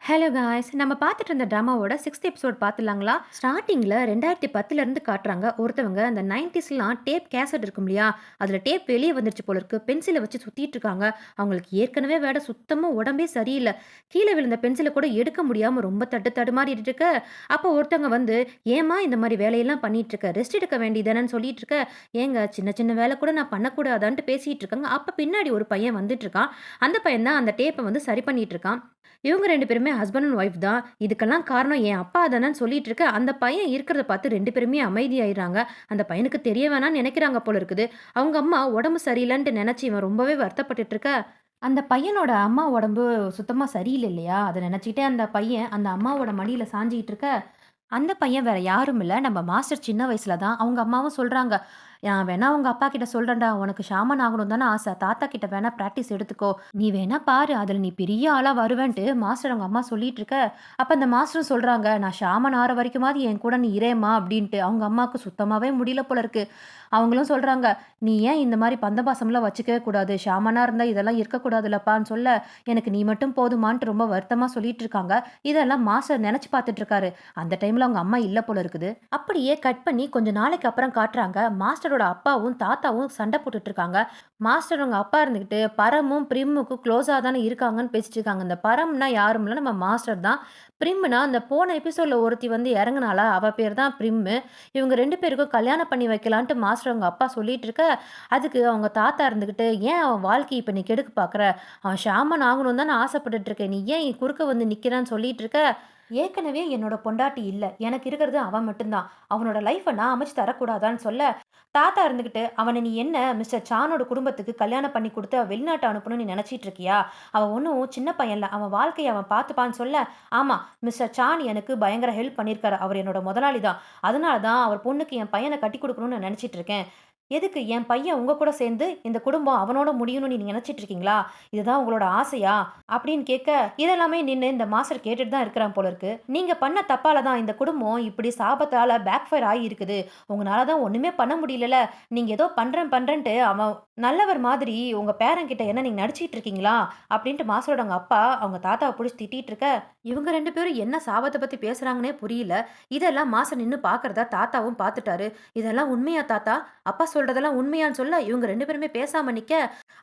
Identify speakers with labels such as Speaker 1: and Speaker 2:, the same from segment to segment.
Speaker 1: Hello guys நம்ம பார்த்துட்டு இருந்த ட்ராமாவோட சிக்ஸ்த் எபிசோட் பார்த்துலாங்களா? ஸ்டார்டிங்கில் 2010லேருந்து காட்டுறாங்க. ஒருத்தவங்க அந்த 90ஸ்லாம் டேப் கேசட் இருக்கும் இல்லையா, அதில் டேப் வெளியே வந்துருச்சு போல இருக்கு. பென்சிலை வச்சு சுற்றிட்டு இருக்காங்க. அவங்களுக்கு ஏற்கனவே வேட சுத்தமாக உடம்பே சரியில்லை. கீழே விழுந்த பென்சிலை கூட எடுக்க முடியாமல் ரொம்ப தடுமாறிட்டு இருக்க. அப்போ ஒருத்தவங்க வந்து, ஏமா இந்த மாதிரி வேலையெல்லாம் பண்ணிட்டு இருக்க, ரெஸ்ட் எடுக்க வேண்டியதானன்னு சொல்லிட்டு இருக்க. ஏங்க சின்ன சின்ன வேலை கூட நான் பண்ணக்கூடாதான்ட்டு பேசிட்டு இருக்காங்க. அப்போ பின்னாடி ஒரு பையன் வந்துட்டு இருக்கான். அந்த பையன் தான் அந்த டேப்பை வந்து சரி பண்ணிட்டு இருக்கான். இவங்க 2 பேருமே ஹஸ்பண்ட் அண்ட் ஒய்ஃப் தான். இதுக்கெல்லாம் காரணம் என் அப்பா தானன்னு சொல்லிட்டு இருக்க, அந்த பையன் இருக்கிறத பார்த்து 2 பேருமே அமைதியாயிடுறாங்க. அந்த பையனுக்கு தெரிய வேணாம்னு நினைக்கிறாங்க போல இருக்குது. அவங்க அம்மா உடம்பு சரியில்லன்ட்டு நினைச்சு இவன் ரொம்பவே வருத்தப்பட்டுட்டு இருக்க, அந்த பையனோட அம்மா உடம்பு சுத்தமா சரியில்லை இல்லையா? அத நினைச்சுக்கிட்டே அந்த பையன் அந்த அம்மாவோட மடியில சாஞ்சுகிட்டு இருக்க, அந்த பையன் வேற யாரும் இல்ல. நம்ம மாஸ்டர் சின்ன வயசுல தான். அவங்க அம்மாவும் சொல்றாங்க, "நான் வேணா உங்க அப்பா கிட்ட சொல்றேன்டா. உனக்கு ஷாமன் ஆகணும்னு தானே ஆசை. தாத்தா கிட்ட வேணா பிராக்டிஸ் எடுத்துக்கோ. நீ வேணா பாரு. அதுல நீ பெரிய ஆளா வருவேன்ட்டு" மாஸ்டர் அவங்க அம்மா சொல்லிட்டு இருக்க, அப்ப அந்த மாஸ்டரும் சொல்றாங்க, "நான் ஷாமன் ஆற வரைக்குமாவது என் கூட நீ இரேம்மா" அப்படின்ட்டு. அவங்க அம்மாவுக்கு சுத்தமாவே முடியல போல இருக்கு. அவங்களும் சொல்றாங்க, "நீ ஏன் இந்த மாரி பந்தபாசம்லாம் வச்சுக்கவே கூடாது. ஷாமனா இருந்தா இதெல்லாம் இருக்கக்கூடாதுல்லப்பான்னு" சொல்ல, "எனக்கு நீ மட்டும் போதுமான்ட்டு" ரொம்ப வருத்தமா சொல்லிட்டு இருக்காங்க. இதெல்லாம் மாஸ்டர் நெனச்சு பார்த்துட்டு இருக்காரு. அந்த டைம்ல அவங்க அம்மா இல்ல போல இருக்குது. அப்படியே கட் பண்ணி கொஞ்ச நாளைக்கு அப்புறம் காட்டுறாங்க. மாஸ்டரோட அப்பாவும், தாத்தாவும் சண்டை போட்டுட்டு இருக்காங்க. மாஸ்டர் அவங்க அப்பா இருந்துகிட்டு, பரமும், பிரிம்முக்கும் க்ளோஸா தானே இருக்காங்கன்னு பேசிட்டு இருக்காங்க. இந்த பரம்னா யாரும் இல்ல, நம்ம மாஸ்டர் தான். பிரிம்னா அந்த போன எபிசோட்ல ஒருத்தி வந்து இறங்குனாளா, அவ பேர் தான் பிரிம்மு. இவங்க 2 பேருக்கும் கல்யாணம் பண்ணி வைக்கலான்ட்டு மாஸ்டர் அவங்க அப்பா சொல்லிட்டு இருக்க, அதுக்கு அவங்க தாத்தா இருந்துகிட்டு, "ஏன் அவன் வாழ்க்கைய இப்ப நீ கெடுக்க பார்க்குற? அவன் ஷாமன் ஆகணும்னு தானே ஆசைப்பட்டுட்டு இருக்க. நீ ஏன் குறுக்க வந்து நிக்கிறான்னு" சொல்லிட்டு இருக்க, ஏற்கனவே என்னோட பொண்டாட்டி இல்ல. எனக்கு இருக்கிறது அவன் மட்டும் தான். அவனோட லைஃப்ப நான் அமைச்சு தரக்கூடாதான்னு சொல்ல, தாத்தா இருந்துகிட்டு, "அவன நீ என்ன மிஸ்டர் சானோட குடும்பத்துக்கு கல்யாணம் பண்ணி குடுத்து வெளிநாட்டு அனுப்பணும்னு நீ நெனச்சிட்டு இருக்கியா? அவன் ஒண்ணும் சின்ன பையன் இல்ல. அவன் வாழ்க்கைய அவன் பார்த்துப்பான்னு" சொல்ல, "ஆமா, மிஸ்டர் சான் எனக்கு பயங்கர ஹெல்ப் பண்ணியிருக்காரு. அவர் என்னோட முதலாளி தான். அதனால தான் அவர் பொண்ணுக்கு என் பையன கட்டிக் குடுக்கணும்னு நான் நெனச்சிட்டு இருக்கேன். எதுக்கு என் பையன் உங்க கூட சேர்ந்து இந்த குடும்பம் அவனோட முடியும்னு நீங்க நெனச்சிட்டு இருக்கீங்களா? இதுதான் உங்களோட ஆசையா?" அப்படின்னு கேட்க, இதெல்லாமே நின்னு இந்த மாஸ்டர் கேட்டுட்டு தான் இருக்கிறான் போல இருக்கு. "நீங்க பண்ண தப்பால தான் இந்த குடும்பம் இப்படி சாபத்தால பேக் ஃபயர் ஆகி இருக்குது. உங்கனால தான் ஒண்ணுமே பண்ண முடியலல்ல. நீங்க ஏதோ பண்றேன்ட்டு அவன் நல்லவர் மாதிரி உங்க பேரன் கிட்ட என்ன நீங்க நடிச்சிட்டு இருக்கீங்களா?" அப்படின்ட்டு மாஸ்டரோட அவங்க அப்பா அவங்க தாத்தாவ புடிச்சு திட்டிட்டு இருக்க, இவங்க 2 பேரும் என்ன சாபத்த பத்தி பேசுறாங்கன்னே புரியல. இதெல்லாம் மாஸ்டர் நின்னு பார்க்கிறத தாத்தாவும் பார்த்துட்டாரு. "இதெல்லாம் உண்மையா தாத்தா? அப்பா சொல்றதெல்லாம் உண்மையான்னு" சொல்ல, இவங்க 2 பேருமே பேசாம நிக்க,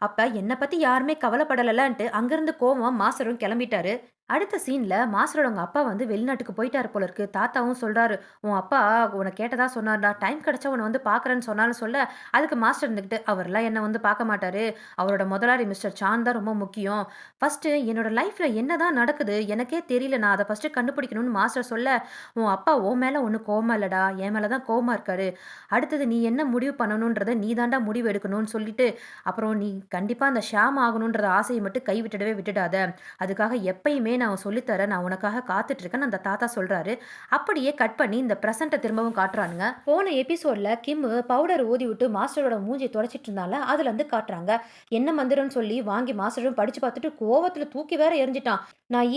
Speaker 1: அப்ப என்ன பத்தி யாருமே கவலைப்படலன்ட்டு அங்கிருந்து கோவமா மாஸ்டரும் கிளம்பிட்டாரு. அடுத்த சீன்ல மாஸ்டரோட அவங்க அப்பா வந்து வெளிநாட்டுக்கு போயிட்டாரு போல இருக்கு. தாத்தாவும் சொல்றாரு, "உன் அப்பா உன்ன கேட்டதா சொன்னார்டா. டைம் கிடைச்சா உன்ன வந்து பார்க்குறேன்னு சொன்னாருன்னு" சொல்ல, அதுக்கு மாஸ்டர் இருந்துகிட்டு, "அவர்லாம் என்ன வந்து பார்க்க மாட்டாரு. அவரோட முதலாளி மிஸ்டர் சான் தான் ரொம்ப முக்கியம். ஃபர்ஸ்ட்டு என்னோட லைஃப்ல என்னதான் நடக்குது எனக்கே தெரியல. நான் அத ஃபர்ஸ்ட்டு கண்டுபிடிக்கணும்னு" மாஸ்டர் சொல்ல, "உன் அப்பா உன் மேல ஒண்ணும் கோவமா இல்லடா. என் மேல தான் கோவமா இருக்காரு. அடுத்தது நீ என்ன முடிவு பண்ணணுன்றத நீ தான்டா முடிவு எடுக்கணும்னு சொல்லிட்டு, அப்புறம் நீ கண்டிப்பா அந்த ஷாம் ஆகணுன்ற ஆசைய மட்டும் கைவிட்டுடவே விட்டுடாத. அதுக்காக எப்பயுமே நான் சொல்லி தரேன். நான் உனக்காக காத்துட்டு இருக்கேன்னு" அந்த தாத்தா சொல்றாரு. அப்படியே கட் பண்ணி இந்த பிரசன்ட்ட திரும்பவும் காட்டுறானுங்க. போன எபிசோட்ல கிம் பவுடர் ஊதி விட்டு மாஸ்டரோட மூஞ்சிய துடைச்சிட்டு இருந்தால, அதுலருந்து காட்டுறாங்க. என்ன மந்திரம்னு சொல்லி வாங்கி மாஸ்டரும் படிச்சு பார்த்துட்டு கோவத்துல தூக்கி வேற எறிஞ்சிட்டான். நான்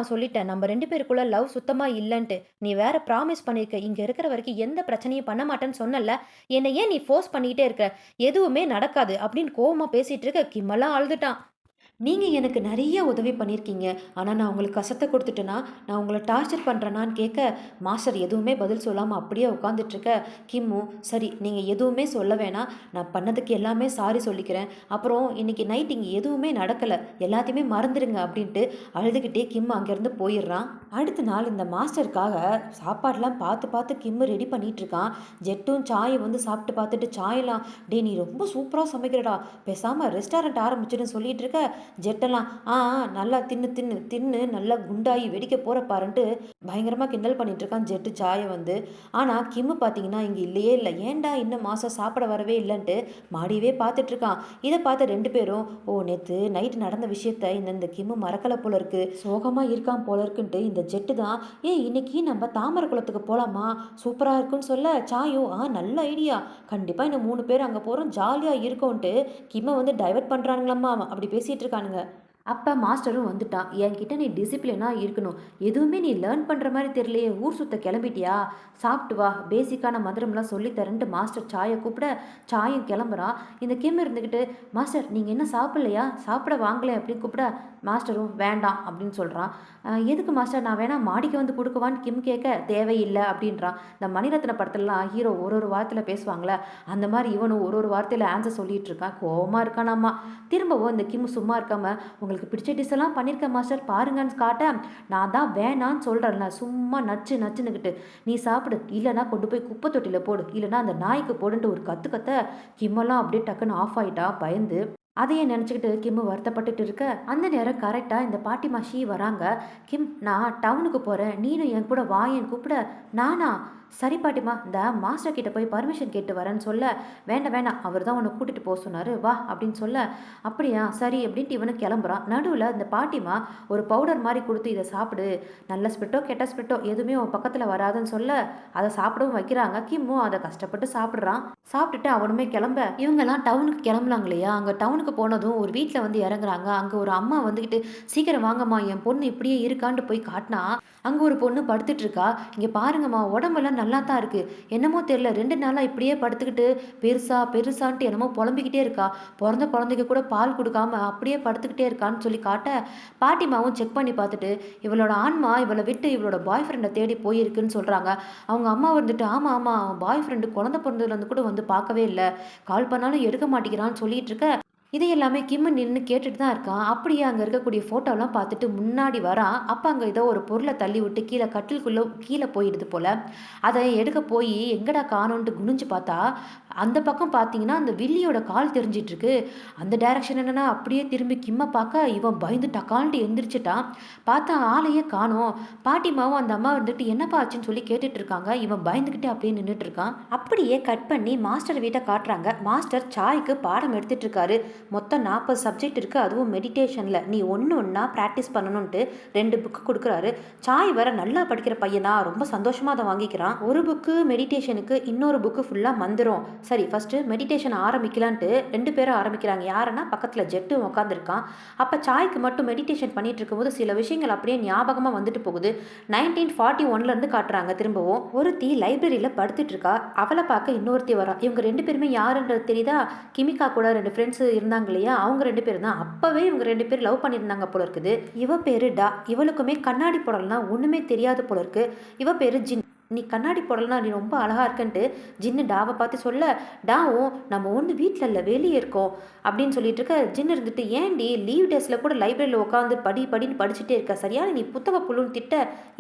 Speaker 1: சொல்லிட்டேன். நம்ம 2 பேருக்குள்ள லவ் சுத்தமா இல்லன்ட்டு. நீ வேற ப்ராமிஸ் பண்ணியிருக்க. இங்க இருக்கிற வரைக்கும் எந்த பிரச்சனையும் பண்ண மாட்டேன்னு சொன்னல்ல. என்ன ஏன் நீ ஃபோர்ஸ் பண்ணிக்கிட்டே இருக்க? எதுவுமே நடக்காது அப்படின்னு கோவமா பேசிட்டு இருக்க, கிம்மெல்லாம் அழுதுட்டான். "நீங்க எனக்கு நெறைய உதவி பண்ணியிருக்கீங்க. ஆனா நான் உங்களுக்கு கஷ்டத்த குடுத்துட்டேனா? நான் உங்கள டார்ச்சர் பண்றேனான்னு" கேட்க, மாஸ்டர் எதுவுமே பதில் சொல்லாம அப்படியே உட்காந்துட்டுருக்க, கிம்மும், "சரி நீங்க எதுவுமே சொல்ல வேணாம். நான் பண்ணதுக்கு எல்லாமே சாரி சொல்லிக்கிறேன். அப்புறம் இன்னைக்கு நைட் இங்க எதுவுமே நடக்கல. எல்லாத்தையுமே மறந்துருங்க" அப்படின்ட்டு அழுதுகிட்டே கிம் அங்கேருந்து போயிடுறான். அடுத்த நாள் இந்த மாஸ்டருக்காக சாப்பாடுலாம் பார்த்து பார்த்து கிம் ரெடி பண்ணிட்டு இருக்கான். ஜெட்டும் சாயும் வந்து சாப்பிட்டு பார்த்துட்டு சாயெல்லாம், "டேய் நீ ரொம்ப சூப்பரா சமைக்கிறடா. பேசாம ரெஸ்டாரண்ட் ஆரம்பிச்சுடுன்னு" சொல்லிட்டு இருக்க, ஜெட்டெல்லாம், "ஆ ஆ நல்லா தின்னு தின்னு தின்னு நல்லா குண்டாகி வெடிக்க போற பாருன்ட்டு" பயங்கரமா கிண்டல் பண்ணிட்டு இருக்கான் ஜெட்டு சாய வந்து. ஆனா கிம்மு பார்த்தீங்கன்னா இங்க இல்லையே இல்ல. ஏன்டா இன்னும் மாஸ்டர் சாப்பிட வரவே இல்லன்ட்டு மாடியவே பார்த்துட்டு இருக்கான். இத பார்த்து 2 பேரும், "ஓ நேத்து நைட் நடந்த விஷயத்த இந்த இந்த கிம்மு மறக்கல போல இருக்கு. சோகமா இருக்கான் போல இருக்குன்ட்டு" இந்த ஜெட்டு தான், "ஏய் இன்னைக்கு நம்ம தாமர குளத்துக்கு போலாமா? சூப்பரா இருக்குன்னு" சொல்ல, சாயும், "ஆ நல்ல ஐடியா. கண்டிப்பா இந்த 3 பேர் அங்க போறோம். ஜாலியா இருக்கோன்ட்டு" கிம்ம வந்து டைவர்ட் பண்றானுங்களாம்மா. அப்படி பேசிட்டு இருக்கானுங்க. அப்ப மாஸ்டரும் வந்துட்டான். "என்கிட்ட நீ டிசிப்ளினா இருக்கணும். எதுவுமே நீ லேர்ன் பண்ற மாரி தெரியலையே! ஊர் சுத்த கிளம்பிட்டியா? சாப்பிட்டு வா. பேசிக்கான மந்திரம்லாம் சொல்லி தரேன்ட்டு" மாஸ்டர் சாய கூப்பிட, சாயும் கிளம்புறான். இந்த கிம் இருந்துகிட்டு, "மாஸ்டர் நீங்க என்ன சாப்பிடலையா? சாப்பிட வாங்களேன்" அப்படின்னு கூப்பிட, மாஸ்டரும் "வேண்டாம்" அப்படின்னு சொல்றான். எதுக்கு மாஸ்டர்? நான் வேணா மாடிக்கு வந்து குடுக்கவான்னு கிம் கேட்க, "தேவையில்ல" அப்படின்றான். இந்த மணிரத்ன படத்துலலாம் ஹீரோ ஒரு ஒரு வார்த்தையில பேசுவாங்கல்ல, அந்த மாரி இவனும் ஒரு ஒரு வார்த்தையில ஆன்சர் சொல்லிட்டு இருக்கான். கோவமா இருக்கானாமா. திரும்பவும் இந்த கிம் சும்மா இருக்காம, உங்களுக்கு பிடிச்ச டிஷ் எல்லாம் பண்ணியிருக்கேன் மாஸ்டர் பாருங்கன்னு காட்ட, நான் தான் வேணான்னு சொல்றேன்ல, சும்மா நச்சு நச்சுன்னுக்கிட்டு, நீ சாப்பிடு, இல்லைன்னா கொண்டு போய் குப்பை தொட்டியில போடு, இல்லைன்னா அந்த நாய்க்கு போடுன்ட்டு ஒரு கத்து கத்த, கிம்மெல்லாம் அப்படியே டக்குன்னு ஆஃப் ஆயிட்டா பயந்து. அதையே நினச்சிக்கிட்டு கிம்மு வருத்தப்பட்டுட்டு இருக்க, அந்த நேரம் கரெக்டா இந்த பாட்டிமா ஷீ வராங்க. "கிம், நான் டவுனுக்கு போறேன். நீனும் என் கூட வாயேன்னு" கூப்பிட, "நானா? சரி பாட்டிமா, இந்த மாஸ்டர் கிட்ட போய் பர்மிஷன் கேட்டு வரேன்னு" சொல்ல, "வேண்டாம் வேண்டாம், அவர் தான் உன்னை கூட்டிட்டு போக சொன்னாரு, வா" அப்படின்னு சொல்ல, "அப்படியா சரி" அப்படின்ட்டு இவனு கிளம்புறான். நடுவில் இந்த பாட்டிமா ஒரு பவுடர் மாதிரி கொடுத்து, "இதை சாப்பிடு, நல்ல ஸ்பிரிட்டோ கெட்ட ஸ்பிரிட்டோ எதுவுமே உன் பக்கத்தில் வராதுன்னு" சொல்ல, அதை சாப்பிடவும் வைக்கிறாங்க. கிம்மும் அதை கஷ்டப்பட்டு சாப்பிட்றான். சாப்பிட்டுட்டு அவனுமே கிளம்ப, இவங்கெல்லாம் டவுனுக்கு கிளம்புனாங்க இல்லையா? அங்கே டவுனுக்கு போனதும் ஒரு வீட்டில் வந்து இறங்குறாங்க. அங்கே ஒரு அம்மா வந்துக்கிட்டு, "சீக்கிரம் வாங்கம்மா, என் பொண்ணு இப்படியே இருக்கான்ட்டு" போய் காட்டினா, அங்கே ஒரு பொண்ணு படுத்துட்டு இருக்கா. "இங்கே பாருங்கம்மா, உடம்பெல்லாம் நல்லா தான் இருக்கு. என்னமோ தெரியல, 2 நாளா இப்படியே படுத்துக்கிட்டு பெருசா பெருசான்ட்டு என்னமோ புலம்பிக்கிட்டே இருக்கா. பிறந்த குழந்தைக்கு கூட பால் கொடுக்காம அப்படியே படுத்துக்கிட்டே இருக்கான்னு" சொல்லி காட்ட, பாட்டிமாவும் செக் பண்ணி பார்த்துட்டு, இவளோட ஆன்மா இவளை விட்டு இவளோட பாய் ஃப்ரெண்டை தேடி போயிருக்குன்னு சொல்கிறாங்க. அவங்க அம்மா வந்துட்டு, "ஆமா ஆமா, அவன் பாய் ஃப்ரெண்டு குழந்தை பிறந்ததுலேருந்து கூட வந்து பார்க்கவே இல்லை, கால் பண்ணாலும் எடுக்க மாட்டேங்கிறான்னு" சொல்லிட்டு இருக்க, இது எல்லாமே கிம்மு நின்னு கேட்டுட்டு தான் இருக்கான். அப்படியே அங்க இருக்கக்கூடிய ஃபோட்டோலாம் பார்த்துட்டு முன்னாடி வரான். அப்ப அங்க ஏதோ ஒரு பொருள தள்ளி விட்டு கட்டிலுக்குள்ள கீழ போயிடுது போல. அத எடுக்க போயி எங்கடா காணோன்ட்டு குனிஞ்சு பார்த்தா, அந்த பக்கம் பார்த்தீங்கன்னா, அந்த வில்லியோட கால் தெரிஞ்சிட்டு இருக்கு. அந்த டைரக்ஷன் என்னன்னா, அப்படியே திரும்பி கிம்ம பார்க்க, இவன் பயந்து டகால்ன்ட்டு எந்திரிச்சுட்டான். பார்த்தா ஆளையே காணோம். பாட்டிமாவும் அந்த அம்மா வந்துட்டு, "என்னப்பா ஆச்சுன்னு?" சொல்லி கேட்டுட்டு இருக்காங்க. இவன் பயந்துகிட்டே அப்படியே நின்னுட்டு இருக்கான். அப்படியே கட் பண்ணி மாஸ்டர் வீட்ட காட்டுறாங்க. மாஸ்டர் சாய்க்கு பாடம் எடுத்துட்டு இருக்காரு. மொத்தம் 40 சப்ஜெக்ட் இருக்குது, அதுவும் மெடிடேஷனில். நீ ஒன்று ஒன்றா ப்ராக்டிஸ் பண்ணணுன்ட்டு 2 புக்கு கொடுக்குறாரு. சாய் வேற நல்லா படிக்கிற பையனா, ரொம்ப சந்தோஷமாக அதை வாங்கிக்கிறான். ஒரு புக்கு மெடிடேஷனுக்கு, இன்னொரு புக்கு ஃபுல்லாக மந்திரம். சரி, ஃபஸ்ட்டு மெடிடேஷன் ஆரம்பிக்கலான்ட்டு 2 பேரும் ஆரம்பிக்கிறாங்க. யாருன்னா பக்கத்தில் ஜெட்டு உட்காந்துருக்கான். அப்போ சாய்க்கு மட்டும் மெடிடேஷன் பண்ணிட்டு இருக்கும்போது சில விஷயங்கள் அப்படியே ஞாபகமாக வந்துட்டு போகுது. 1941லேருந்து காட்டுறாங்க திரும்பவும். ஒருத்தி லைப்ரரியில் படுத்துட்டு இருக்கா. அவளை பார்க்க இன்னொருத்தி வரா. இவங்க 2 பேருமே யாருன்றது தெரியுதா? கிமிகா கூட 2 ஃப்ரெண்ட்ஸு இருந்தாங்க இல்லையா? அவங்க 2 பேரும் தான். அப்பவே இவங்க 2 பேரும் லவ் பண்ணியிருந்தாங்க போல இருக்குது. இவ பேரு டா. இவளுக்குமே கண்ணாடி போடலனா ஒண்ணுமே தெரியாது போல இருக்கு. இவ பேரு ஜின். "நீ கண்ணாடி போடலனா நீ ரொம்ப அழகா இருக்கன்ட்டு" ஜின்னு டாவ பார்த்து சொல்ல, டாவும் "நம்ம ஒண்ணு வீட்ல இல்ல, வெளிய இருக்கோம்" அப்படின்னு சொல்லிட்டு இருக்க, ஜின் இருந்துட்டு, "ஏன்டி லீவ் டேஸ்ல கூட லைப்ரரியில உட்காந்து படின்னு படிச்சுட்டே இருக்க? சரியான நீ புத்தக புழுன்னு" திட்ட,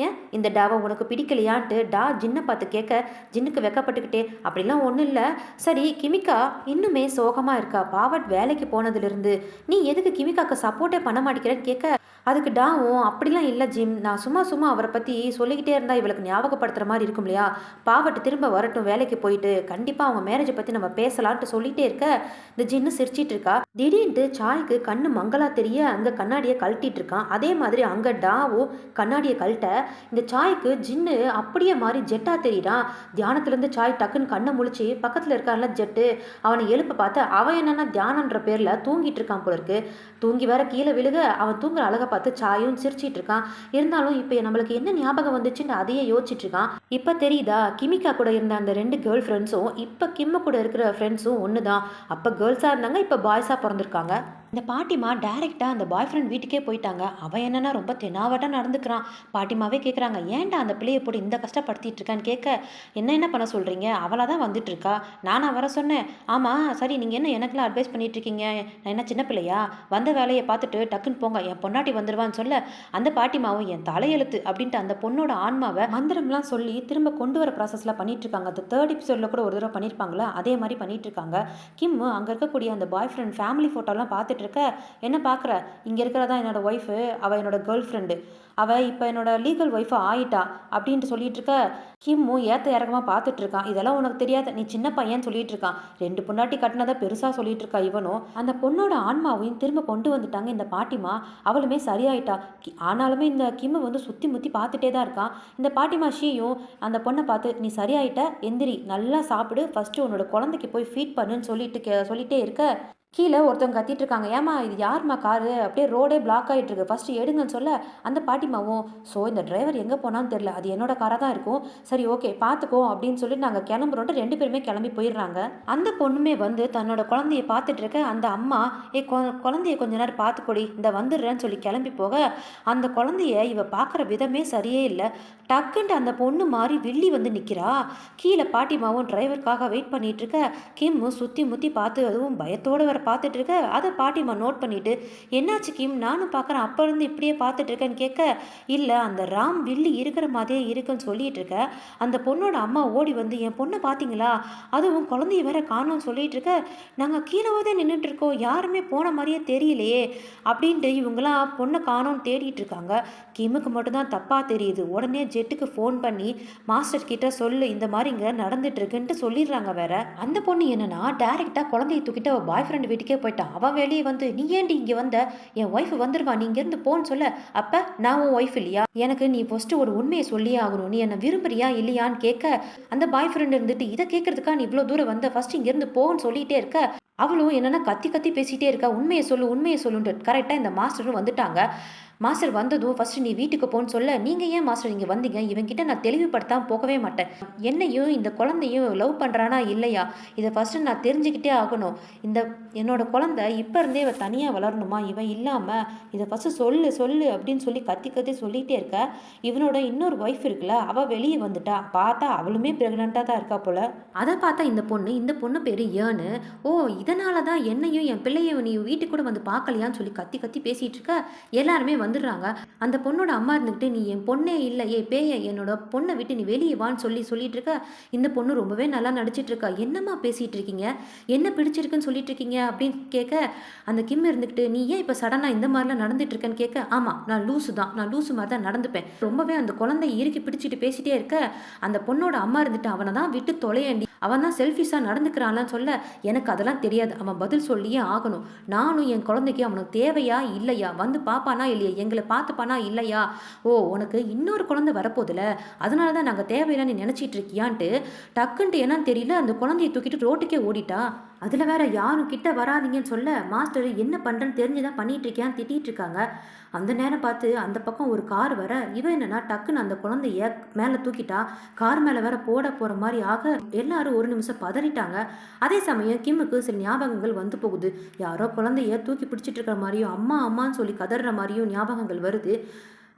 Speaker 1: "ஏன் இந்த டாவ உனக்கு பிடிக்கலையான்ட்டு" டா ஜின்னை பார்த்து கேட்க, ஜின்னுக்கு வெக்கப்பட்டுக்கிட்டே, "அப்படிலாம் ஒன்றும் இல்லை. சரி, கிமிகா இன்னுமே சோகமா இருக்கா பாவட் வேலைக்கு போனதுலேருந்து. நீ எதுக்கு கிமிகாக்கு சப்போர்ட்டே பண்ண மாட்டேங்கிறேன்னு" கேட்க, அதுக்கு டாவும், "அப்படிலாம் இல்லை ஜிம், நான் சும்மா சும்மா அவரை பற்றி சொல்லிக்கிட்டே இருந்தால் இவளுக்கு ஞாபகப்படுத்துகிற மாதிரி இருக்கும் இல்லையா? பாவட்டு திரும்ப வரட்டும் வேலைக்கு போயிட்டு, கண்டிப்பாக அவங்க மேரேஜை பற்றி நம்ம பேசலான்ட்டு" சொல்லிகிட்டே இருக்க, இந்த ஜின்னு சிரிச்சிட்டு இருக்கா. திடீர்னு சாய்க்கு கண்ணு மங்களா தெரிய அங்கே கண்ணாடியை கழட்டிட்டு இருக்கான். அதே மாதிரி அங்கே டாவும் கண்ணாடியை கழட்ட, இந்த சாய்க்கு ஜின்னு அப்படியே மாறி ஜெட்டா தெரியுறான். தியானத்துலேருந்து சாய் டக்குன்னு கண்ணை முழிச்சு பக்கத்தில் இருக்கான்ல ஜெட்டு, அவனை எழுப்ப பார்த்து, அவன் என்னன்னா தியானன்ற பேரில் தூங்கிட்டு இருக்கான் போல இருக்கு. தூங்கி வேற கீழே விழுக, அவன் தூங்குற அழகை பார்த்து சாயும் சிரிச்சிட்டு இருக்கான். இருந்தாலும் இப்போ நம்மளுக்கு என்ன ஞாபகம் வந்துச்சுன்னு அதையே யோசிச்சுட்டு இருக்கான். இப்போ தெரியுதா, கிமிகா கூட இருந்த அந்த 2 கேர்ள் ஃப்ரெண்ட்ஸும் இப்போ கிம்மு கூட இருக்கிற ஃப்ரெண்ட்ஸும் ஒன்று தான். அப்போ கேர்ள்ஸாக இருந்தாங்க, இப்போ பாய்ஸாக பிறந்திருக்காங்க. இந்த பாட்டிமா டைரெக்டாக அந்த பாய் ஃப்ரெண்ட் வீட்டுக்கே போயிட்டாங்க. அவன் என்னன்னா ரொம்ப தெனாவட்டா நடந்துக்கிறான். பாட்டிமாவே கேட்குறாங்க, "ஏன்டா அந்த பிள்ளையை போட்டு இந்த கஷ்டப்படுத்திட்டு இருக்கான்னு?" கேட்க, என்ன பண்ண சொல்கிறீங்க, அவளாக தான் வந்துட்டு இருக்கா, நானா வர சொன்னேன்?" "ஆமாம், சரி நீங்கள் என்ன எனக்குலாம் அட்வைஸ் பண்ணிட்டு இருக்கீங்க, நான் என்ன சின்ன பிள்ளையா? வந்த வேலையை பார்த்துட்டு டக்குன்னு போங்க, என் பொண்டாட்டி வந்துடுவான்னு" சொல்ல, அந்த பாட்டிமாவும் என் தலையெழுத்து அப்படின்ட்டு அந்த பொண்ணோட ஆன்மாவை மந்திரம்லாம் சொல்லி திரும்ப கொண்டு வர ப்ராசஸ்லாம் பண்ணிட்டு இருக்காங்க. அந்த 3rd எபிசோடில் கூட ஒரு தடவை பண்ணியிருப்பாங்களா, அதே மாதிரி பண்ணிட்டு இருக்காங்க. கிம் அங்கே இருக்கக்கூடிய அந்த பாய் ஃப்ரெண்ட் ஃபேமிலி ஃபோட்டோலாம் பார்த்துட்டு இருக்க, "என்ன பார்க்குற? இங்கே இருக்கிறதா என்னோட ஒய்ஃபு, அவள் என்னோட கேர்ள் ஃப்ரெண்டு. அவள் இப்போ என்னோட லீகல் ஒய்ஃபு ஆயிட்டா" அப்படின்ட்டு சொல்லிட்டு இருக்க, கிம்மும் ஏத்த இறக்கமாக பார்த்துட்டு இருக்கான். "இதெல்லாம் உனக்கு தெரியாது, நீ சின்ன பையன்" சொல்லிட்டு இருக்கான். 2 பொண்டாட்டி கட்டினதை பெருசாக சொல்லிட்டு இருக்கா இவனும். அந்த பொண்ணோட ஆன்மாவையும் திரும்ப கொண்டு வந்துட்டாங்க இந்த பாட்டிமா. அவளுமே சரியாயிட்டா. ஆனாலுமே இந்த கிம்மு வந்து சுற்றி முற்றி பார்த்துட்டே தான் இருக்கான். இந்த பாட்டிமா ஷீயும் அந்த பொண்ணை பார்த்து, "நீ சரியாயிட்ட, எந்திரி, நல்லா சாப்பிடு, ஃபஸ்ட்டு உன்னோட குழந்தைக்கு போய் ஃபீட் பண்ணுன்னு" சொல்லிட்டே இருக்க, கீழ ஒருத்தவங்க கத்திட்டு இருக்காங்க. "ஏம்மா இது யாரும்மா காரு? அப்படியே ரோடே பிளாக் ஆயிட்டு இருக்கு. ஃபர்ஸ்ட்டு எடுங்கன்னு" சொல்ல, அந்த பாட்டிமாவும், "ஸோ இந்த டிரைவர் எங்க போனான்னு தெரியல. அது என்னோட காரா தான் இருக்கும். சரி ஓகே பார்த்துக்கோ" அப்படின்னு சொல்லி நாங்க கிளம்புறோன்ட்டு 2 பேருமே கிளம்பி போயிடுறாங்க. அந்த பொண்ணுமே வந்து தன்னோட குழந்தைய பார்த்துட்டு இருக்க, அந்த அம்மா, குழந்தைய கொஞ்ச நேரம் பார்த்துக்கோடி, இந்த வந்துடுறேன்னு" சொல்லி கிளம்பி போக, அந்த குழந்தைய இவ பார்க்குற விதமே சரியே இல்ல. டக்குன்ட்டு அந்த பொண்ணு மாறி வில்லி வந்து நிக்கிறா. கீழ பாட்டிமாவும் டிரைவருக்காக வெயிட் பண்ணிட்டு இருக்க, கிம்மும் சுத்தி முத்தி பார்த்து அதுவும் பயத்தோட வேற பார்த்துட்டு இருக்க. அத பாட்டிம்மா நோட் பண்ணிட்டு, "என்னாச்சு கிம்? நானும் பார்க்குறேன். அப்ப இருந்து இப்படியே பார்த்துட்டு இருக்கேன்னு" கேட்க, "இல்ல அந்த ராம் வில்லி இருக்கிற மாதிரியே இருக்குன்னு" சொல்லிட்டு இருக்க. அந்த பொண்ணோட அம்மா ஓடி வந்து, "என் பொண்ண பார்த்தீங்களா? அதுவும் குழந்தைய வேற காணோம்னு" சொல்லிட்டு இருக்க. "நாங்க கீழவே தான் நின்னுட்டு இருக்கோம். யாருமே போன மாரியே தெரியலையே" அப்படின்ட்டு இவங்கலாம் பொண்ண காணோம்னு தேடிட்டு இருக்காங்க. கிம்முக்கு மட்டும் தான் தப்பா தெரியுது. உடனே ஜெட்டுக்கு ஃபோன் பண்ணி, "மாஸ்டர் கிட்ட சொல்லு, இந்த மாரி இங்க நடந்துட்டு இருக்குன்ட்டு" சொல்லிடுறாங்க வேற. அந்த பொண்ணு என்னன்னா, டைரக்ட்டா குழந்தைய தூக்கிட்டு அவ பாய் ஃப்ரெண்ட் வீட்டுக்கே போயிட்டா. அவ வெளிய வந்து, "நீ ஏன்டி இங்க வந்த? என் ஒய்ஃப் வந்துருவா. நீ இங்கேருந்து போன்னு" சொல்ல, "அப்ப நான் உன் ஒய்ஃப் இல்லையா? எனக்கு நீ ஃபர்ஸ்ட்டு ஒரு உண்மைய சொல்லியே ஆகணும். நீ என்ன விரும்புறியா இல்லையான்னு" கேட்க, அந்த பாய் ஃப்ரெண்ட் இருந்துட்டு, "இத கேட்கறதுக்கா நீ இவ்ளோ தூரம் வந்த? ஃபர்ஸ்ட்டு இங்கேருந்து போன்னு" சொல்லிட்டே இருக்க, அவளும் என்னன்னா கத்தி கத்தி பேசிட்டே இருக்கா. "உண்மைய சொல்லு, உண்மைய சொல்லுன்ட்டு." கரெக்ட்டா இந்த மாஸ்டரும் வந்துட்டாங்க. மாஸ்டர் வந்ததும், "ஃபர்ஸ்ட்டு நீ வீட்டுக்கு போன்னு" சொல்ல, "நீங்க ஏன் மாஸ்டர் இங்க வந்தீங்க? இவன்கிட்ட நான் தெளிவுபடுத்தாம போகவே மாட்டேன். என்னையும் இந்த குழந்தையும் லவ் பண்றானா இல்லையா? இத ஃபர்ஸ்ட்டு நான் தெரிஞ்சுக்கிட்டே ஆகணும். இந்த என்னோட குழந்தை இப்ப இருந்தே இவ தனியா வளரணுமா? இவன் இல்லாம இத ஃபர்ஸ்ட்டு சொல்லு சொல்லு" அப்படின்னு சொல்லி கத்தி கத்தி சொல்லிட்டே இருக்க, இவனோட இன்னொரு ஒய்ஃப் இருக்குல்ல, அவ வெளிய வந்துட்டா. பார்த்தா அவளுமே பிரெக்னன்ட்டா தான் இருக்கா போல. அத பார்த்தா இந்த பொண்ணு பேரு ஏர்னு. "ஓ! இதனால தான் என்னையும் என் பிள்ளையும் நீ வீட்டுக்கு கூட வந்து பார்க்கலையான்னு" சொல்லி கத்தி கத்தி பேசிட்டு இருக்க. எல்லாருமே வந்துடுறாங்க. அந்த பொண்ணோட அம்மா இருந்துகிட்டு, "நீ என் பொண்ணே இல்ல. ஏய் பேயே! என்னோட பொண்ண விட்டு நீ வெளிய வான்னு" சொல்லிட்டு இருக்க. இந்த பொண்ணு ரொம்பவே நல்லா நடிச்சிட்டு இருக்கா. "என்னம்மா பேசிட்டு இருக்கீங்க? என்ன பிடிச்சிருக்குன்னு சொல்லிட்டு இருக்கீங்க?" அப்படின்னு கேட்க, அந்த கிம் இருந்துகிட்டு, "நீ ஏன் இப்ப சடனா இந்த மாரிலாம் நடந்துட்டு இருக்கன்னு" கேட்க, "ஆமா நான் லூசு தான். நான் லூசு மாரி தான் நடந்துப்பேன்." ரொம்பவே அந்த குழந்தைய இறுக்கி பிடிச்சிட்டு பேசிட்டே இருக்க, அந்த பொண்ணோட அம்மா இருந்துட்டு, "அவன தான் விட்டு தொலையேன்டி. அவன் தான் செல்ஃபிஷா நடந்துக்கிறான்லாம்" சொல்ல, "எனக்கு அதெல்லாம் தெரியாது. அவன் பதில் சொல்லியே ஆகணும். நானும் என் குழந்தைக்கு அவனுக்கு தேவையா? இல்லையா? வந்து பார்ப்பானா இல்லையா? எங்கள பார்த்துப்பானா இல்லையா? ஓ! உனக்கு இன்னொரு குழந்தை வரப்போதுல. அதனால தான் நாங்க தேவையில்லன்னு நீ நினைச்சிட்டு இருக்கியான்ட்டு" டக்குன்ட்டு என்னன்னு தெரியல, அந்த குழந்தைய தூக்கிட்டு ரோட்டுக்கே ஓடிட்டா. அதுல வேற யாரும் கிட்ட வராதீங்கன்னு சொல்ல, மாஸ்டர் என்ன பண்றேன்னு தெரிஞ்சு தான் பண்ணிட்டு இருக்கியான்னு திட்டிட்டு இருக்காங்க. அந்த நேரம் பார்த்து அந்த பக்கம் ஒரு கார் வர, இவ என்னன்னா டக்குன்னு அந்த குழந்தைய மேல தூக்கிட்டா. கார் மேல வேற போட போற மாரி ஆக, எல்லாரும் ஒரு நிமிஷம் பதறிட்டாங்க. அதே சமயம் கிம்முக்கு சில ஞாபகங்கள் வந்து போகுது. யாரோ குழந்தைய தூக்கி பிடிச்சிட்டு இருக்கிற மாரியும், அம்மா அம்மான்னு சொல்லி கதற மாரியும் ஞாபகங்கள் வருது.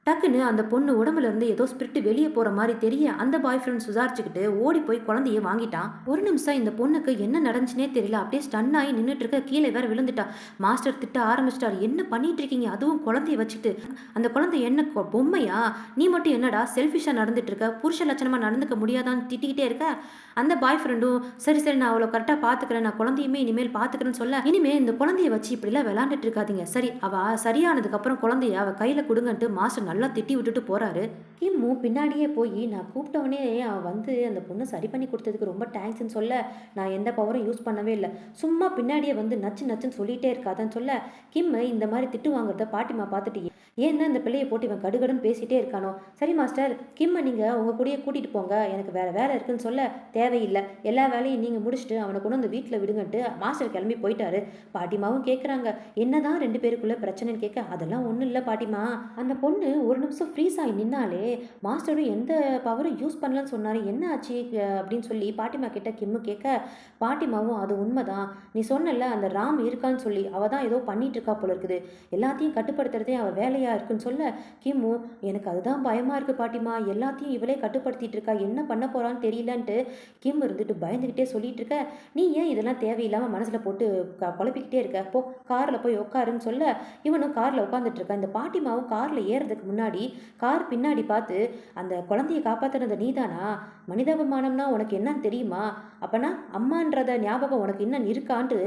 Speaker 1: டக்குன்னு அந்த பொண்ணு உடம்புல இருந்து ஏதோ ஸ்பிரிட் வெளியே போற மாரி தெரிய, அந்த பாய் ஃப்ரெண்ட் சுதாரிச்சுக்கிட்டு ஓடி போய் குழந்தைய வாங்கிட்டான். ஒரு நிமிஷம் இந்த பொண்ணுக்கு என்ன நடந்துச்சுன்னே தெரியல. அப்படியே ஸ்டன் ஆகி நின்னுட்டு இருக்க, கீழே வேற விழுந்துட்டா. மாஸ்டர் திட்ட ஆரம்பிச்சிட்டாரு. "என்ன பண்ணிட்டு இருக்கீங்க? அதுவும் குழந்தைய வச்சுட்டு. அந்த குழந்தை என்ன பொம்மையா? நீ மட்டும் என்னடா செல்ஃபிஷா நடந்துட்டு இருக்க? புருஷ லட்சணமா நடந்துக்க முடியாதான்னு" திட்டிக்கிட்டே இருக்க. அந்த பாய் ஃப்ரெண்டும், "சரி சரி நான் அவள கரெக்ட்டா பார்த்துக்கிறேன். நான் குழந்தையுமே இனிமேல் பார்த்துக்கிறேன்னு" சொல்ல, "இனிமே இந்த குழந்தைய வச்சு இப்படிலாம் விளையாண்டுட்டு இருக்காதீங்க. சரி அவ சரியானதுக்கு அப்புறம் குழந்தைய அவ கையில குடுங்கன்ட்டு" மாஸ்டர் நல்லா திட்டி விட்டுட்டு போறாரு. கிம்மும் பின்னாடியே போய், "நான் கூப்பிட்டவனே அவ வந்து அந்த பொண்ணு சரி பண்ணி கொடுத்ததுக்கு ரொம்ப தேங்க்ஸ்ன்னு" சொல்ல, "நான் எந்த பவரும் யூஸ் பண்ணவே இல்ல. சும்மா பின்னாடியே வந்து நச்சு நச்சுன்னு சொல்லிட்டே இருக்காதன்னு" சொல்ல, கிம் இந்த மாரி திட்டு வாங்குறத பாட்டிமா பார்த்துட்டு, ஏன் தான் இந்த பிள்ளைய போட்டு இவன் கடுகடுன்னு பேசிட்டே இருக்கானோ? "சரி மாஸ்டர், கிம்ம நீங்க உங்க கூடயே கூட்டிட்டு போங்க. எனக்கு வேற வேலை இருக்குன்னு" சொல்ல, "தேவையில்ல. எல்லா வேலையும் நீங்க முடிச்சுட்டு அவன கொண்டு வந்து வீட்ல விடுங்கன்ட்டு" மாஸ்டர் கிளம்பி போயிட்டாரு. பாட்டிமாவும் கேட்குறாங்க, "என்னதான் 2 பேருக்குள்ள பிரச்சனைன்னு" கேட்க, "அதெல்லாம் ஒண்ணும் இல்ல பாட்டிமா. அந்த பொண்ணு ஒரு நிமிஷம் ஃப்ரீஸ் ஆயி நின்னாலே, மாஸ்டரும் எந்த பவரும் யூஸ் பண்ணலன்னு சொன்னாரு. என்ன ஆச்சு?" அப்படின்னு சொல்லி பாட்டிமா கிட்ட கிம்மு கேட்க, பாட்டிமாவும், "அது உண்மைதான். நீ சொன்னல்ல அந்த ராம் இருக்கான்னு சொல்லி, அவ தான் ஏதோ பண்ணிட்டு இருக்கா போல இருக்குது. எல்லாத்தையும் கட்டுப்படுத்துறதே அவ வேலையா இருக்குன்னு" சொல்ல, கிம்மு, "எனக்கு அதுதான் பயமா இருக்கு பாட்டிமா. எல்லாத்தையும் இவளே கட்டுப்படுத்திட்டு இருக்கா. என்ன பண்ண போறான்னு தெரியலன்ட்டு" கிம் இருந்துட்டு பயந்துகிட்டே சொல்லிட்டு இருக்க, "நீ ஏன் இதெல்லாம் தேவையில்லாம மனசுல போட்டு குழப்பிக்கிட்டே இருக்க? போ கார்ல போய் உட்காருன்னு" சொல்ல, இவனும் கார்ல உட்காந்துட்டு இருக்கான். இந்த பாட்டிமாவும் கார்ல ஏறதுக்கு முன்னாடி கார் பின்னாடி பார்த்து, "அந்த குழந்தைய காப்பாத்துனது நீதானா? மனிதாபிமானம்னா உனக்கு என்னன்னு தெரியுமா? அப்பனா அம்மான்றத ஞாபகம் உனக்கு இன்னும் இருக்கான்ட்டு"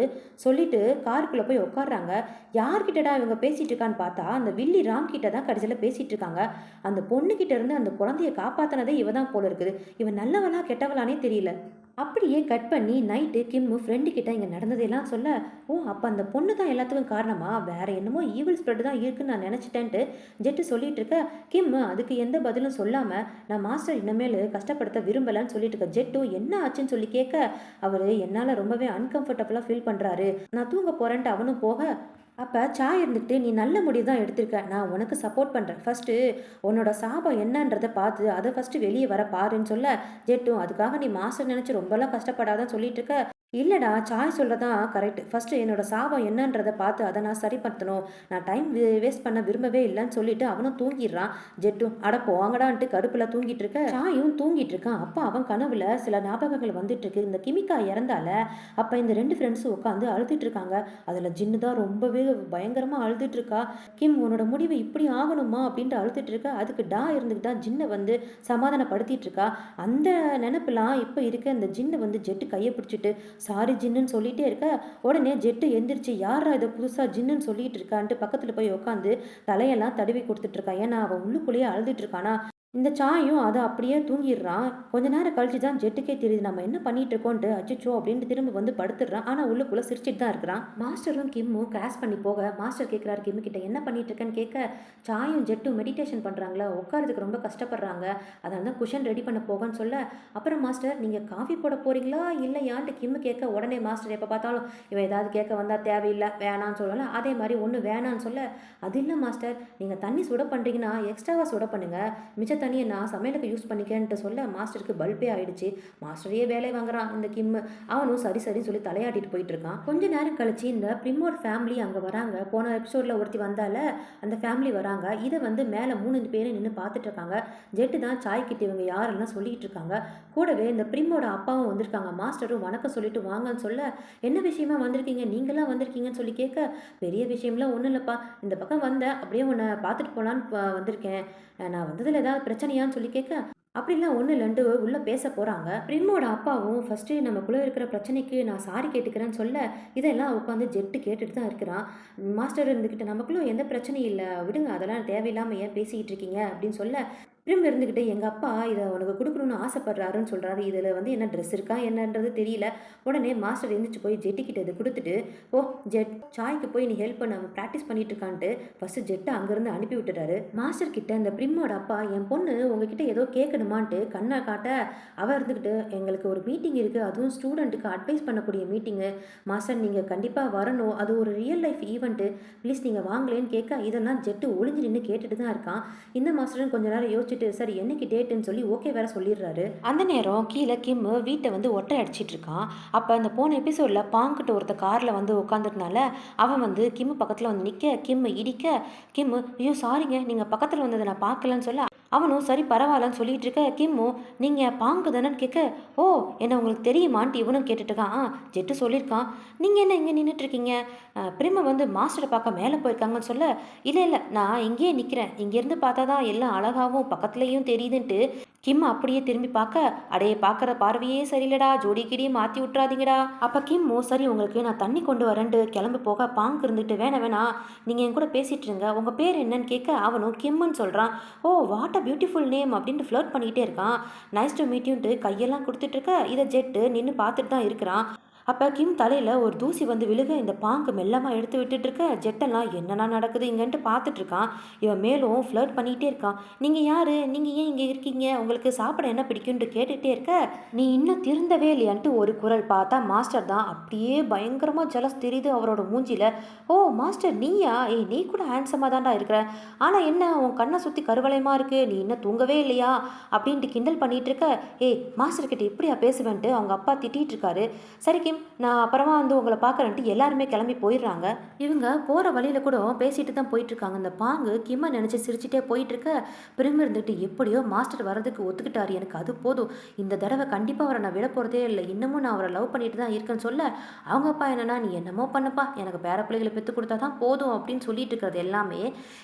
Speaker 1: சொல்லிட்டு காருக்குள்ள போய் உட்கார்றாங்க. யார்கிட்டடா இவங்க பேசிட்டு இருக்கான்னு பார்த்தா, அந்த வில்லி ராம் கிட்ட தான் கடைசியில பேசிட்டு இருக்காங்க. அந்த பொண்ணு கிட்ட இருந்து அந்த குழந்தைய காப்பாத்துனதே இவ தான் போல இருக்குது. இவ நல்லவளா கெட்டவளானே தெரியல. அப்படியே கட் பண்ணி நைட்டு கிம் ஃப்ரெண்டு கிட்ட இங்க நடந்ததெல்லாம் சொல்ல, "ஓ! அப்ப அந்த பொண்ணு தான் எல்லாத்துக்கும் காரணமா? வேற என்னமோ ஈவில் ஸ்ப்ரெட் தான் இருக்குன்னு நான் நெனச்சுட்டேன்ட்டு" ஜெட்டு சொல்லிட்டு இருக்க, கிம் அதுக்கு எந்த பதிலும் சொல்லாம, "நான் மாஸ்டர் இனிமேலு கஷ்டப்படுத்த விரும்பலன்னு" சொல்லிட்டு இருக்க. ஜெட்டும் என்ன ஆச்சுன்னு சொல்லி கேட்க, அவரு என்னால ரொம்பவே அன்கம்ஃபர்டபுளா ஃபீல் பண்றாரு. நான் தூங்க போறேன்ட்டு அவனும் போக, அப்ப சாய் இருந்துட்டு, "நீ நல்ல முடிவு தான் எடுத்திருக்க. நான் உனக்கு சப்போர்ட் பண்றேன். ஃபர்ஸ்ட்டு உன்னோட சாபம் என்னன்றத பார்த்து, அத ஃபர்ஸ்ட்டு வெளிய வர பாருன்னு" சொல்ல, ஜெட்டும் அதுக்காக நீ மாஸ்டர் நெனச்சு ரொம்பலாம் கஷ்டப்படாதன்னு சொல்லிட்டு இருக்க, "இல்லடா சாய் சொல்றது தான் கரெக்ட். ஃபர்ஸ்ட்டு என்னோட சாபம் என்னன்றத பார்த்து அத நான் சரிப்படுத்தணும். நான் டைம் வேஸ்ட் பண்ண விரும்பவே இல்லன்னு" சொல்லிட்டு அவனும் தூங்கிர்றான். ஜெட்டும், "அட போங்கடான்ட்டு" கடுப்புல தூங்கிட்டு இருக்க, சாயும் தூங்கிட்டு இருக்கான். அப்ப அவன் கனவுல சில ஞாபகங்கள் வந்துட்டு இருக்கு. இந்த கிமிக்கா இறந்தால, அப்ப இந்த 2 ஃப்ரெண்ட்ஸும் உட்காந்து அழுதுட்டு இருக்காங்க. அதுல ஜின்னு தான் ரொம்பவே பயங்கரமா அழுதுட்டு இருக்கா. "கிம் உன்னோட முடிவு இப்படி ஆகணுமா?" அப்படின்ட்டு அழுதுட்டு இருக்கா. அதுக்கு டா இருந்துட்டு தான் ஜின்ன வந்து சமாதானப்படுத்திட்டு இருக்கா. அந்த நெனப்புலாம் இப்ப இருக்க. இந்த ஜின்னு வந்து ஜெட்டு கைய பிடிச்சுட்டு, "சாரி ஜின்னுன்னு" சொல்லிட்டே இருக்க, உடனே ஜெட்டு எந்திரிச்சு, "யார்ரா இத புதுசா ஜின்னுன்னு சொல்லிட்டு இருக்கான்ட்டு" பக்கத்துல போய் உட்காந்து தலையெல்லாம் தடவி குடுத்துட்டு இருக்கா. ஏன்னா அவன் உள்ளுக்குள்ளேயே அழுதுட்டு இருக்கானா. இந்த சாயும் அத அப்படியே தூங்கிர்றான். கொஞ்ச நேரம் கழிச்சு தான் ஜெட்டுக்கே தெரியுது நம்ம என்ன பண்ணிட்டு இருக்கோன்ட்டு. அச்சச்சோ! அப்படின்ட்டு திரும்ப வந்து படுத்துடுறான். ஆனா உள்ளுக்குள்ள சிரிச்சுட்டு தான் இருக்கிறான். மாஸ்டரும் கிம்மும் கிராஸ் பண்ணி போக, மாஸ்டர் கேட்குறாரு கிம்மு கிட்ட, "என்ன பண்ணிட்டு இருக்கேன்னு?" கேட்க, சாயும் ஜெட்டும் மெடிடேஷன் பண்றாங்களா, உட்கார்றதுக்கு ரொம்ப கஷ்டப்படுறாங்க. அதனால தான் குஷன் ரெடி பண்ண போகன்னு சொல்ல, "அப்புறம் மாஸ்டர் நீங்க காஃபி போட போறீங்களா இல்லையான்ட்டு?" கிம்மு கேட்க, உடனே மாஸ்டர் எப்ப பார்த்தாலும் இவன் ஏதாவது கேட்க வந்தா தேவையில்ல, வேணான்னு சொல்லல. அதே மாரி ஒண்ணு வேணான்னு சொல்ல, "அது இல்ல மாஸ்டர், நீங்க தண்ணி சுட பண்றீங்கன்னா எக்ஸ்ட்ராவா சுட பண்ணுங்க. மிச்ச தண்ணியை நான் சமையலுக்கு யூஸ் பண்ணிக்கேன்ட்டு" சொல்ல, மாஸ்டருக்கு பல்பே ஆயிடுச்சு. மாஸ்டரையே வேலை வாங்குறான் இந்த கிம்மு. அவனும் சரி சரின்னு சொல்லி தலையாட்டிட்டு போயிட்டு இருக்கான். கொஞ்ச நேரம் கழிச்சு இந்த பிரிமோட ஃபேமிலி அங்க வராங்க. போன எபிசோட்ல ஒருத்தி வந்தால, அந்த ஃபேமிலி வராங்க. இதை வந்து மேல 3 பேரும் நின்று பார்த்துட்டு இருக்காங்க. ஜெட்டு தான் சாய் கிட்ட இவங்க யாரெல்லாம் சொல்லிட்டு இருக்காங்க. கூடவே இந்த பிரிமோட அப்பாவும் வந்திருக்காங்க. மாஸ்டரும் வணக்கம் சொல்லிட்டு வாங்கன்னு சொல்ல, "என்ன விஷயமா வந்திருக்கீங்க? நீங்களாம் வந்திருக்கீங்கன்னு" சொல்லி கேட்க, "பெரிய விஷயம்லாம் ஒன்றும் இல்லைப்பா, இந்த பக்கம் வந்தேன், அப்படியே உன்னை பார்த்துட்டு போலான்னு வந்திருக்கேன். நான் வந்ததில் ஏதாவது பிரச்சனையான்னு" சொல்லி கேட்க, "அப்படிலாம் ஒன்றும் இல்லைன்ட்டு உள்ளே பேச போகிறாங்க. பிரிமோட அப்பாவும் ஃபஸ்ட்டு நமக்குள்ளே இருக்கிற பிரச்சனைக்கு நான் சாரி கேட்டுக்கிறேன்னு சொல்ல, இதெல்லாம் உட்காந்து ஜெட்டு கேட்டுட்டு தான் இருக்கிறான். மாஸ்டர் இருந்துக்கிட்டு, "நமக்குள்ள எந்த பிரச்சனையும் இல்லை, விடுங்க, அதெல்லாம் தேவையில்லாமல் ஏன் பேசிக்கிட்டு இருக்கீங்க" அப்படின்னு சொல்ல, திரும்ப இருந்துக்கிட்டு, "எங்கள் அப்பா இதை உனக்கு கொடுக்கணும்னு ஆசைப்படுறாருன்னு சொல்கிறாரு. இதில் வந்து என்ன ட்ரெஸ் இருக்கா என்னன்றது தெரியல." உடனே மாஸ்டர் எந்திரிச்சு போய் ஜெட்டி கிட்ட இதை கொடுத்துட்டு, "ஓ ஜெட், சாய்க்கு போய் நீ ஹெல்ப் பண்ண, அவன் ப்ராக்டிஸ் பண்ணிட்டு இருக்கான்ட்டு" ஃபஸ்ட்டு ஜெட்டை அங்கேருந்து அனுப்பி விட்டுட்டாரு. மாஸ்டர் கிட்ட இந்த பிரிம்மோட அப்பா, "என் பொண்ணு உங்ககிட்ட ஏதோ கேட்கணுமான்ட்டு" கண்ணை காட்ட, அவ இருந்துக்கிட்டு, "எங்களுக்கு ஒரு மீட்டிங் இருக்குது, அதுவும் ஸ்டூடெண்ட்டுக்கு அட்வைஸ் பண்ணக்கூடிய மீட்டிங்கு. மாஸ்டர் நீங்கள் கண்டிப்பாக வரணும், அது ஒரு ரியல் லைஃப் ஈவெண்ட்டு, ப்ளீஸ் நீங்கள் வாங்கலேன்னு" கேட்க, இதெல்லாம் ஜெட்டு ஒளிஞ்சு நின்று கேட்டுட்டு தான் இருக்கான். இந்த மாஸ்டரும் கொஞ்ச நேரம் யோசிச்சுட்டு, சரி என்னைக்கு டேட்டுன்னு சொல்லி ஓகே வேற சொல்லிடுறாரு. அந்த நேரம் கீழே கிம் வீட்டை வந்து ஒட்டை அடிச்சிட்டு இருக்கான். அப்போ அந்த போன எபிசோட்ல பாங்கிட்ட ஒருத்த கார்ல வந்து உட்காந்துருந்தனால, அவன் வந்து கிம் பக்கத்தில் வந்து நிற்க, கிம் இடிக்க, கிம், "ஐயோ சாரிங்க, நீங்கள் பக்கத்தில் வந்ததை நான் பார்க்கலன்னு" சொல்ல, அவனும் சரி பரவாயில்லன்னு சொல்லிட்டு இருக்க, கிம்மும், "நீங்கள் பாங்கு தானேன்னு" கேட்க, "ஓ என்ன உங்களுக்கு தெரியுமான்ட்டு" இவனும் கேட்டுட்டு இருக்கான். ஜெட்டு சொல்லியிருக்கான். "நீங்கள் என்ன இங்கே நின்றுட்டு இருக்கீங்க? பிரிம வந்து மாஸ்டரை பார்க்க மேலே போயிருக்காங்கன்னு" சொல்ல, "இல்லை இல்லை, நான் இங்கேயே நிற்கிறேன், இங்கேருந்து பார்த்தா தான் எல்லாம் அழகாகவும் பக்கத்துலேயும் தெரியுதுன்ட்டு" கிம் அப்படியே திரும்பி பார்க்க, "அடே பார்க்குற பார்வையே சரியில்லடா, ஜோடி கிடியே மாற்றி விட்றாதீங்கடா." அப்போ கிம்மோ, "சரி உங்களுக்கு நான் தண்ணி கொண்டு வரேன்ட்டு" கிளம்பி போக, பாங்கு இருந்துட்டு, "வேணாம் வேணாம், நீங்கள் என் கூட பேசிகிட்டு இருங்க, உங்கள் பேர் என்னன்னு" கேட்க, அவனும் கிம்முன்னு சொல்கிறான். "Oh what a beautiful name" அப்படின்ட்டு ஃப்ளர்ட் பண்ணிக்கிட்டே இருக்கான். "நைஸ் டு மீட் யூன்ட்டு" கையெல்லாம் கொடுத்துட்டு இருக்க, இதை ஜெட்டு நின்று பார்த்துட்டு தான் இருக்கிறான். அப்போ கிம் தலையில் ஒரு தூசி வந்து விழுக, இந்த பாங்கு மெல்லமாக எடுத்து விட்டுட்டு இருக்க, ஜெட்டெல்லாம் என்னென்ன நடக்குது இங்கன்ட்டு பார்த்துட்டு இருக்கான். இவன் மேலும் ஃப்ளர்ட் பண்ணிகிட்டே இருக்கான். "நீங்கள் யார்? நீங்கள் ஏன் இங்கே இருக்கீங்க? உங்களுக்கு சாப்பிட என்ன பிடிக்கும்ன்ட்டு" கேட்டுகிட்டே இருக்க, "நீ இன்னும் திருந்தவே இல்லையான்ட்டு" ஒரு குரல். பார்த்தா மாஸ்டர் தான். அப்படியே பயங்கரமாக ஜலஸ் தெரியுது அவரோட மூஞ்சியில். "ஓ மாஸ்டர் நீயா? ஏய் நீ கூட ஹேண்ட்ஸமாக தான்டா இருக்கிற, ஆனால் என்ன உன் கண்ணை சுற்றி கருவளையமாக இருக்குது, நீ இன்னும் தூங்கவே இல்லையா?" அப்படின்ட்டு கிண்டல் பண்ணிகிட்டு இருக்க, "ஏய் மாஸ்டர் கிட்ட எப்படியா பேசுவேன்ட்டு" அவங்க அப்பா திட்டிகிட்டு இருக்காரு. "சரி கிம், நான் அப்புறமா வந்து உங்களை பார்க்குறேன்ட்டு" எல்லாருமே கிளம்பி போயிடுறாங்க. இவங்க போகிற வழியில் கூட பேசிட்டு தான் போயிட்டுருக்காங்க. இந்த பாங்கு கிம்மை நினச்சி சிரிச்சிட்டே போயிட்டுருக்க, பிரிம இருந்துட்டு, "எப்படியோ மாஸ்டர் வர்றதுக்கு ஒத்துக்கிட்டாரு, எனக்கு அது போதும், இந்த தடவை கண்டிப்பாக அவரை நான் விட போகிறதே இல்லை, இன்னமும் நான் அவரை லவ் பண்ணிட்டு தான் இருக்கேன்னு" சொல்ல, அவங்க அப்பா என்னன்னா, "நீ என்னமோ பண்ணப்பா, எனக்கு பேர பிள்ளைகளை பெற்று கொடுத்தா தான் போதும்" அப்படின்னு சொல்லிட்டு இருக்கிறது எல்லாமே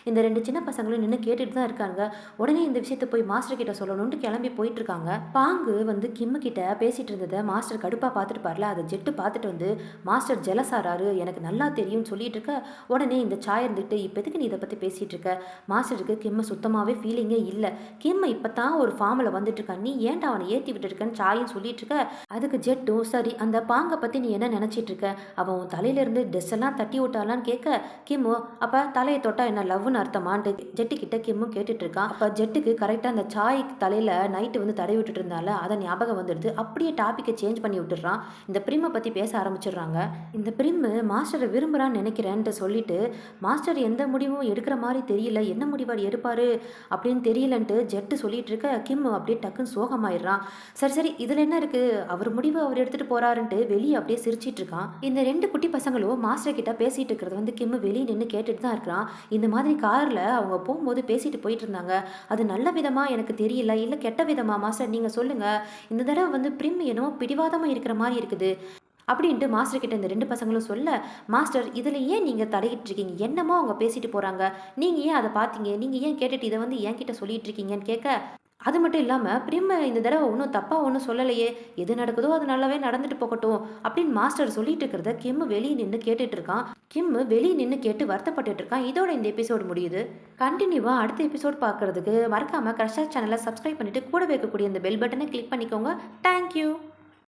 Speaker 1: இந்த 2 சின்ன பசங்களும் நின்று கேட்டுட்டு தான் இருக்காங்க. உடனே இந்த விஷயத்தை போய் மாஸ்டர் கிட்ட சொல்லணும்னு கிளம்பி போயிட்டு இருக்காங்க. பாங்கு வந்து கிம்மு கிட்ட பேசிட்டு இருந்ததை மாஸ்டர் கடுப்பாக பார்த்துட்டு பாருல, அதை ஜெட்டு பார்த்துட்டு வந்து மாஸ்டர் ஜெலஸ் ஆறாரு எனக்கு நல்லா தெரியும்னு சொல்லிட்டு இருக்க. உடனே இந்த சாய் இருந்துட்டு இப்போ எதுக்கு நீ இதை பற்றி பேசிகிட்டு இருக்க, மாஸ்டருக்கு கிம்மை சுத்தமாகவே ஃபீலிங்கே இல்லை, கிம்மை இப்போ தான் ஒரு ஃபார்மில் வந்துட்டு இருக்கான், நீ ஏன்டா அவனை ஏற்றி விட்டுருக்கன்னு சாயும் சொல்லிட்டு இருக்க. அதுக்கு ஜெட்டும் சரி அந்த பாங்கை பற்றி நீ என்ன நினச்சிட்டு இருக்க, அவன் உன் தலையிலேருந்து ட்ரெஸ் எல்லாம் தட்டி விட்டாலான்னு கேட்க கிம்மு அப்போ தலையை தொட்டா என்ன லவ்னு அர்த்தமான்ட்டு ஜெட்டு கிட்ட கிம்மும் கேட்டுட்டு இருக்கான். அப்போ ஜெட்டுக்கு கரெக்டாக அந்த சாய் தலையில் நைட்டு வந்து தடவி விட்டுட்டு இருந்தால அதை ஞாபகம் வந்துடுது. அப்படியே டாப்பிக்கை சேஞ்ச் பண்ணி விட்டுறான். இந்த பிரிமை பற்றி பேச ஆரம்பிச்சிடுறாங்க. இந்த பிரிம்மு மாஸ்டரை விரும்புகிறான்னு நினைக்கிறேன்ட்டு சொல்லிட்டு மாஸ்டர் எந்த முடிவும் எடுக்கிற மாதிரி தெரியல, என்ன முடிவார் எடுப்பார் அப்படின்னு தெரியலன்ட்டு ஜெட்டு சொல்லிட்டு இருக்க கிம்மு அப்படியே டக்குன்னு சோகமாயிடுறான். சரி சரி இதில் என்ன இருக்குது, அவர் முடிவு அவர் எடுத்துகிட்டு போகிறாருன்ட்டு வெளியே அப்படியே சிரிச்சிட்டு இருக்கான். இந்த 2 குட்டி பசங்களும் மாஸ்டர் கிட்ட பேசிகிட்டு இருக்கிறது வந்து கிம்மு வெளியே நின்று கேட்டுட்டு தான் இருக்கிறான். இந்த மாதிரி காரில் அவங்க போகும்போது பேசிட்டு போயிட்டு இருந்தாங்க, அது நல்ல விதமாக எனக்கு தெரியல இல்லை கெட்ட விதமாக மாஸ்டர் நீங்கள் சொல்லுங்கள், இந்த தடவை வந்து பிரிம் என்னமோ பிடிவாதமாக இருக்கிற மாதிரி இருக்குது அப்படின்ட்டு மாஸ்டர் கிட்ட இந்த 2 பசங்களும் சொல்ல, மாஸ்டர் இதில் ஏன் நீங்கள் தடையிட்டு இருக்கீங்க, என்னமோ அவங்க பேசிட்டு போகிறாங்க, நீங்கள் ஏன் அதை பார்த்தீங்க, நீங்கள் ஏன் கேட்டுட்டு இதை வந்து என்கிட்ட சொல்லிட்டு இருக்கீங்கன்னு கேட்க, அது மட்டும் இல்லாமல் பிரிம் இந்த தடவை ஒன்றும் தப்பாக ஒன்றும் சொல்லலையே, எது நடக்குதோ அது நல்லாவே நடந்துட்டு போகட்டும் அப்படின்னு மாஸ்டர் சொல்லிட்டு இருக்கிறத கிம்மு வெளியே நின்று கேட்டுட்டு இருக்கான். கிம்மு வெளியே நின்று கேட்டு வருத்தப்பட்டுட்டு இருக்கான். இதோட இந்த எபிசோடு முடியுது. கண்டினியூவாக அடுத்த எபிசோட் பார்க்கறதுக்கு மறக்காமல் கிரஷா சேனலை சப்ஸ்கிரைப் பண்ணிட்டு கூட வைக்கக்கூடிய இந்த பெல் பட்டனை கிளிக் பண்ணிக்கோங்க. தேங்க்யூ.